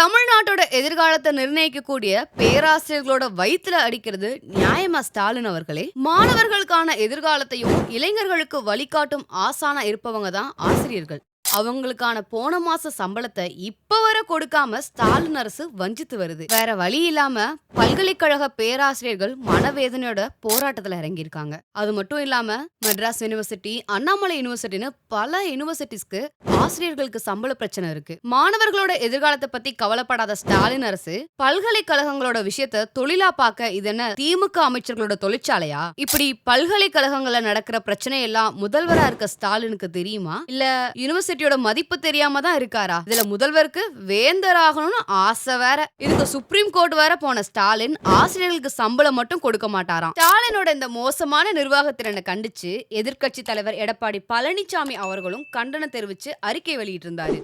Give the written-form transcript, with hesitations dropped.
தமிழ்நாட்டோட எதிர்காலத்தை நிர்ணயிக்கக்கூடிய பேராசிரியர்களோட வயித்துல அடிக்கிறது நியாயமா ஸ்டாலின் அவர்களே? மாணவர்களுக்கான எதிர்காலத்தையும் இளைஞர்களுக்கு வழிகாட்டும் ஆசானா இருப்பவங்க தான் ஆசிரியர்கள். அவங்களுக்கான போன மாச சம்பளத்தை இப்ப வர கொடுக்காம ஸ்டாலின் அரசு வஞ்சித்து வருது. வேற வழி இல்லாம பல்கலைக்கழக பேராசிரியர்கள் மனவேதனையோட போராட்டத்துல இறங்கியிருக்காங்க. அது மட்டும் இல்லாம மெட்ராஸ் யூனிவர்சிட்டி, அண்ணாமலை யூனிவர்சிட்டின்னு பல யூனிவர்சிட்டிஸ்க்கு ஆசிரியர்களுக்கு சம்பள பிரச்சனை இருக்கு. மாணவர்களோட எதிர்காலத்தை பத்தி கவலைப்படாத ஸ்டாலின் அரசு பல்கலைக்கழகங்களோட விஷயத்த தொழிலா பார்க்க இது என்ன திமுக அமைச்சர்களோட தொழிற்சாலையா? இப்படி பல்கலைக்கழகங்கள்ல நடக்கிற பிரச்சனை எல்லாம் முதல்வரா இருக்க ஸ்டாலினுக்கு தெரியுமா? இல்ல யூனிவர்சிட்டியோட மதிப்பு தெரியாம தான் இருக்காரா? இதுல முதல்வருக்கு வேந்தர் ஆகணும்னு ஆசை வேற. இதுக்கு சுப்ரீம் கோர்ட் வேற போன ஸ்டாலின் ஆசிரியர்களுக்கு சம்பளம் மட்டும் கொடுக்க மாட்டாராம். ஸ்டாலினோட இந்த மோசமான நிர்வாகத்திறனை கண்டிச்சு எதிர்க்கட்சி தலைவர் எடப்பாடி பழனிசாமி அவர்களும் கண்டனம் தெரிவிச்சு அறிக்கை வெளியிட்டிருந்தாரு.